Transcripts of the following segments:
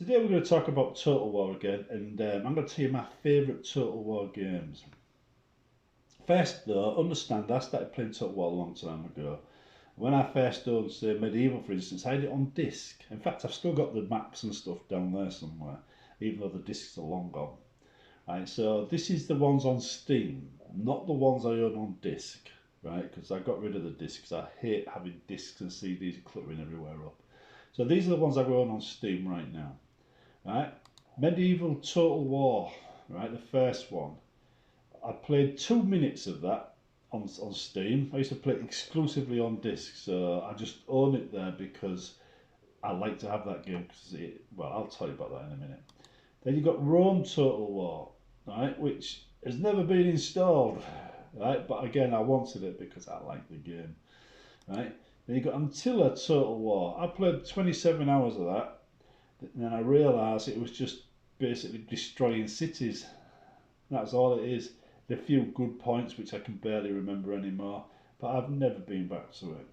Today we're going to talk about Total War again, and I'm going to tell you my favourite Total War games. First though, understand I started playing Total War a long time ago. When I first owned, say, Medieval for instance, I had it on disc. In fact, I've still got the maps and stuff down there somewhere, even though the discs are long gone. Right, so this is the ones on Steam, not the ones I own on disc, right, because I got rid of the discs. I hate having discs and CDs cluttering everywhere up. So these are the ones I own on Steam right now. Right, Medieval Total War, right, the first one. I played 2 minutes of that on Steam. I used to play it exclusively on disc, so I just own it there because I like to have that game. Well, I'll tell you about that in a minute. Then you've got Rome Total War, right, which has never been installed, right, but again, I wanted it because I like the game, right. Then you've got Untitled Total War. I played 27 hours of that. And then I realised it was just basically destroying cities. That's all it is. There are a few good points which I can barely remember anymore, but I've never been back to it.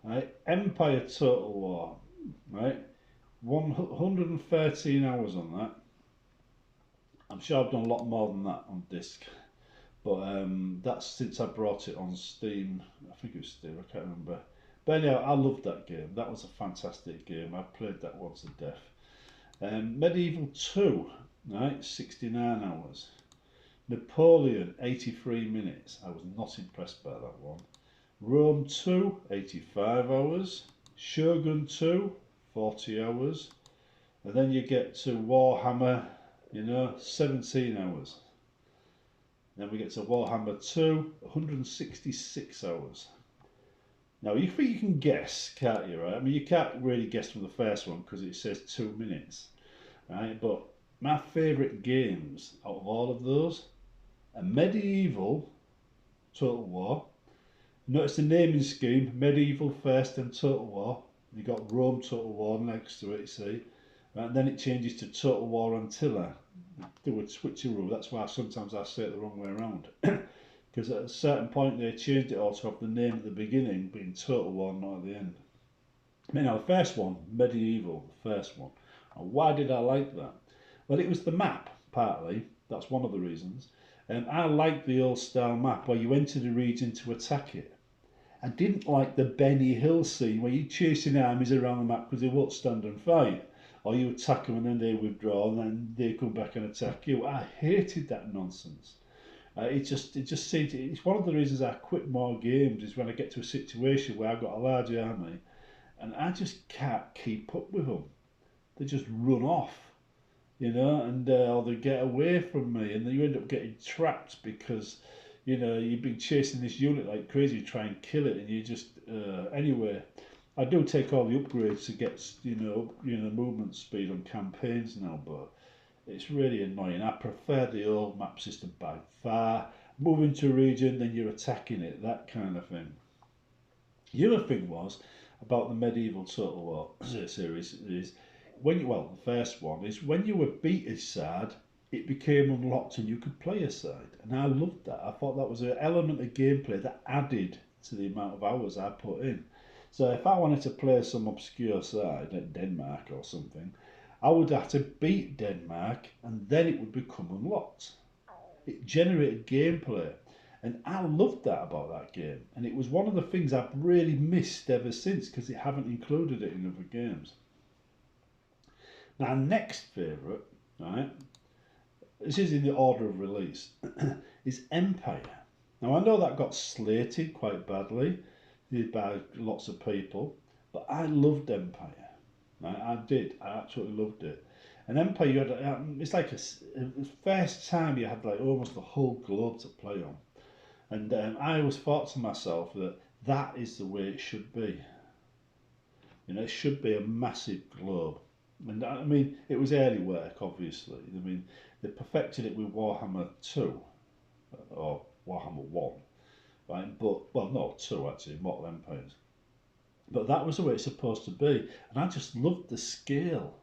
Right? Empire Total War, right? 113 hours on that. I'm sure I've done a lot more than that on disc, but that's since I brought it on Steam. I think it was Steam, I can't remember. But anyhow, I loved that game. That was a fantastic game. I played that once to death. Medieval 2, right, 69 hours. Napoleon, 83 minutes. I was not impressed by that one. Rome 2, 85 hours. Shogun 2, 40 hours. And then you get to Warhammer, 17 hours. Then we get to Warhammer 2, 166 hours. Now, you think you can guess, can't you, right? I mean, you can't really guess from the first one because it says 2 minutes, right? But my favourite games out of all of those are Medieval Total War. Notice the naming scheme, Medieval first and Total War. You got Rome Total War next to it, see? Right, and then it changes to Total War Antilla. Do a switcheroo, that's why sometimes I say it the wrong way around. Because at a certain point they changed it all to have the name at the beginning being Total War, not at the end. Now the first one, Medieval, the first one. And why did I like that? Well, it was the map, partly. That's one of the reasons. I liked the old style map where you entered a region to attack it. I didn't like the Benny Hill scene where you're chasing armies around the map because they won't stand and fight. Or you attack them and then they withdraw and then they come back and attack you. I hated that nonsense. It just seemed, it's one of the reasons I quit more games is when I get to a situation where I've got a large army and I just can't keep up with them. They just run off, and or they get away from me, and then you end up getting trapped because you've been chasing this unit like crazy, you try and kill it, and you just anyway. I do take all the upgrades to get movement speed on campaigns now, but it's really annoying. I prefer the old map system by far. Moving to a region, then you're attacking it, that kind of thing. The other thing was about the Medieval Total War series is the first one is when you were beat a side, it became unlocked and you could play a side. And I loved that. I thought that was an element of gameplay that added to the amount of hours I put in. So if I wanted to play some obscure side, like Denmark or something, I would have to beat Denmark and then it would become unlocked. It generated gameplay. And I loved that about that game. And it was one of the things I've really missed ever since because they haven't included it in other games. Now, next favourite, right, this is in the order of release, is Empire. Now, I know that got slated quite badly by lots of people, but I loved Empire. I did. I absolutely loved it. And Empire, you had it's like the first time you had like almost the whole globe to play on, and I always thought to myself that is the way it should be. It should be a massive globe. And I mean, it was early work, obviously. I mean, they perfected it with Warhammer 2 or Warhammer 1, right? But well, no, 2 actually, Mortal Empires. But that was the way it's supposed to be, and I just loved the scale.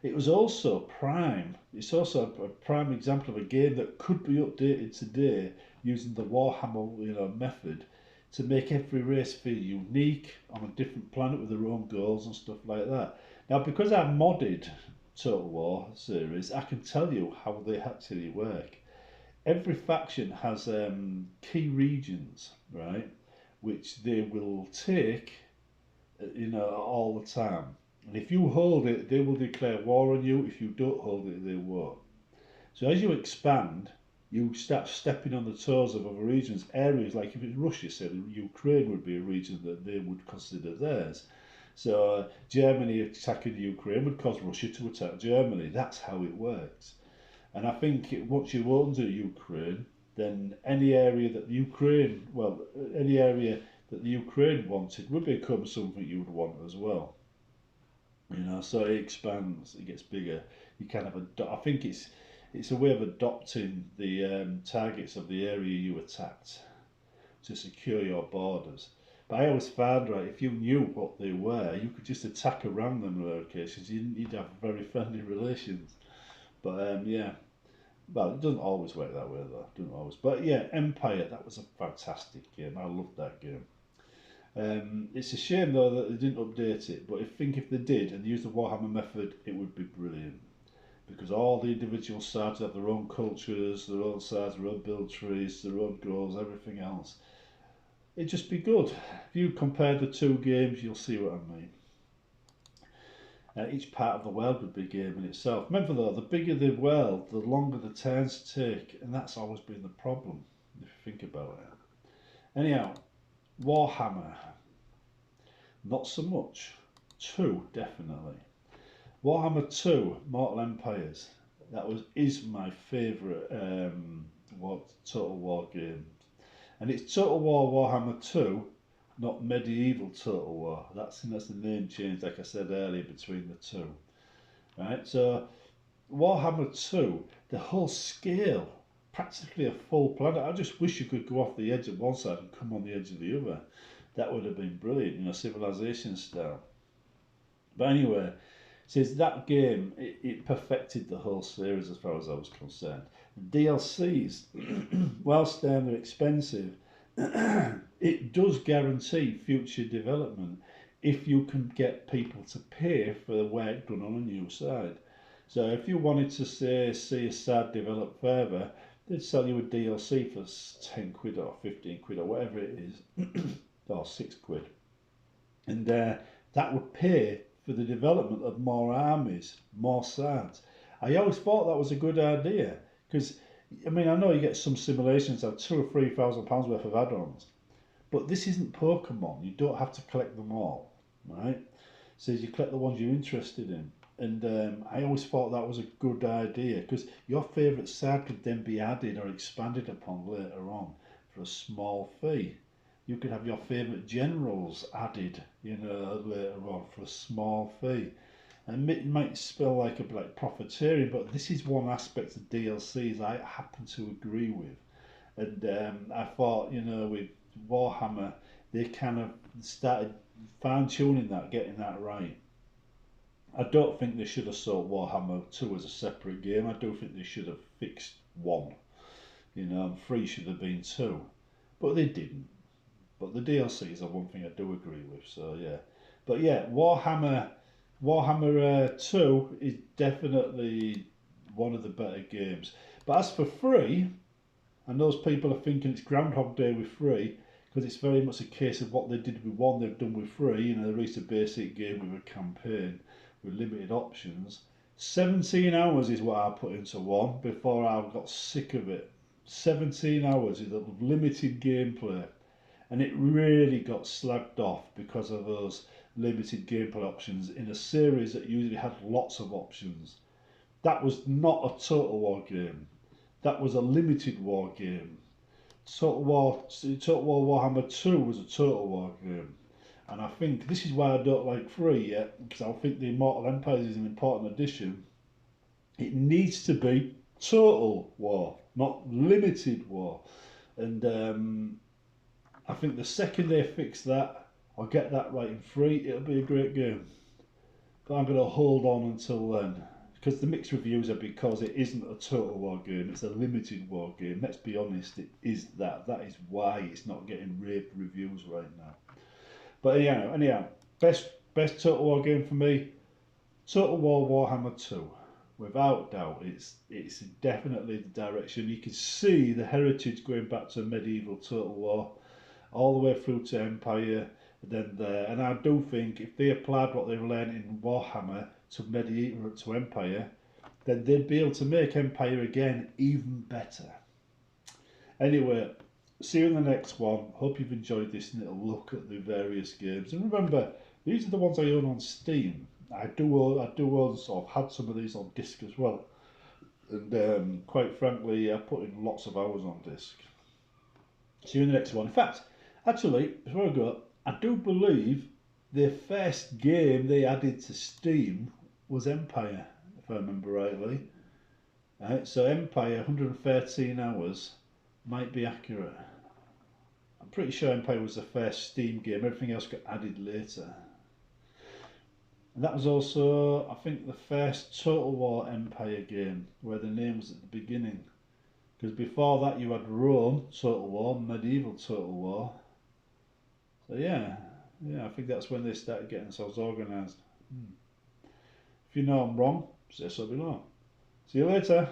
It was also prime. It's also a prime example of a game that could be updated today using the Warhammer, method to make every race feel unique on a different planet with their own goals and stuff like that. Now, because I modded Total War series, I can tell you how they actually work. Every faction has key regions, right, which they will take, all the time. And if you hold it, they will declare war on you. If you don't hold it, they won't. So as you expand, you start stepping on the toes of other regions. Areas like if it's Russia, say Ukraine would be a region that they would consider theirs. So Germany attacking Ukraine would cause Russia to attack Germany. That's how it works. And I think once you own to Ukraine, then any area that the Ukraine, well, any area that the Ukraine wanted would become something you would want as well. So it expands, it gets bigger. You kind of I think it's a way of adopting the targets of the area you attacked to secure your borders. But I always found, right, if you knew what they were, you could just attack around them in locations. You didn't need to have very friendly relations. But yeah, well, it doesn't always work that way though. It doesn't always. But yeah, Empire, that was a fantastic game. I loved that game. It's a shame though that they didn't update it. But I think if they did and used the Warhammer method, it would be brilliant. Because all the individual sides have their own cultures, their own sides, their own build trees, their own goals, everything else. It'd just be good. If you compare the two games, you'll see what I mean. Each part of the world would be a game in itself. Remember though, the bigger the world, the longer the turns take, and that's always been the problem, if you think about it. Anyhow, Warhammer, not so much. 2, definitely. Warhammer 2, Mortal Empires, is my favourite Total War game. And it's Total War Warhammer 2, not Medieval Total War. That's the name change, like I said earlier, between the two. Right, so Warhammer 2, the whole scale, practically a full planet. I just wish you could go off the edge of one side and come on the edge of the other. That would have been brilliant, civilization style. But anyway, says that game, it perfected the whole series as far as I was concerned. DLCs, whilst they're expensive, it does guarantee future development if you can get people to pay for the work done on a new side. So if you wanted to see a side develop further, they'd sell you a DLC for 10 quid or 15 quid or whatever it is, or 6 quid. And that would pay for the development of more armies, more sides. I always thought that was a good idea because, I know you get some simulations that have £2,000 or £3,000 worth of add-ons, but this isn't Pokemon. You don't have to collect them all, right? So you collect the ones you're interested in. And I always thought that was a good idea because your favourite side could then be added or expanded upon later on for a small fee. You could have your favourite generals added, later on for a small fee. And it might spell like a profiteering, but this is one aspect of DLCs I happen to agree with. And I thought, with Warhammer, they kind of started fine-tuning that, getting that right. I don't think they should have sold Warhammer 2 as a separate game. I do think they should have fixed 1. And 3 should have been 2. But they didn't. But the DLCs are one thing I do agree with, so yeah. But yeah, Warhammer 2 is definitely one of the better games. But as for free, and those people are thinking it's Groundhog Day with free, because it's very much a case of what they did with 1 they've done with free. They released a basic game with a campaign with limited options. 17 hours is what I put into 1 before I got sick of it. 17 hours is of limited gameplay. And it really got slagged off because of those limited gameplay options in a series that usually had lots of options. That was not a Total War game. That was a limited war game. Total War Warhammer 2 was a Total War game. And I think this is why I don't like 3 yet, because I think the Immortal Empires is an important addition. It needs to be Total War, not limited war. And I think the second they fix that, or get that right in 3, it'll be a great game. But I'm going to hold on until then. Because the mixed reviews are because it isn't a Total War game, it's a limited war game. Let's be honest, it is that. That is why it's not getting rave reviews right now. But anyhow, best Total War game for me, Total War Warhammer 2. Without doubt, it's definitely the direction. You can see the heritage going back to medieval Total War, all the way through to Empire, then there. And I do think if they applied what they've learned in Warhammer to medieval to Empire, then they'd be able to make Empire again even better. Anyway, see you in the next one. Hope you've enjoyed this little look at the various games. And remember, these are the ones I own on Steam. I do own sort of had some of these on disc as well. And quite frankly, I put in lots of hours on disc. See you in the next one. In fact, actually, before I go, I do believe the first game they added to Steam was Empire, if I remember rightly. Right, so Empire, 113 hours, might be accurate. I'm pretty sure Empire was the first Steam game. Everything else got added later. And that was also, I think, the first Total War Empire game where the name was at the beginning. Because before that you had Rome Total War, Medieval Total War. So yeah, I think that's when they started getting themselves organised. If you know I'm wrong, say so below. See you later.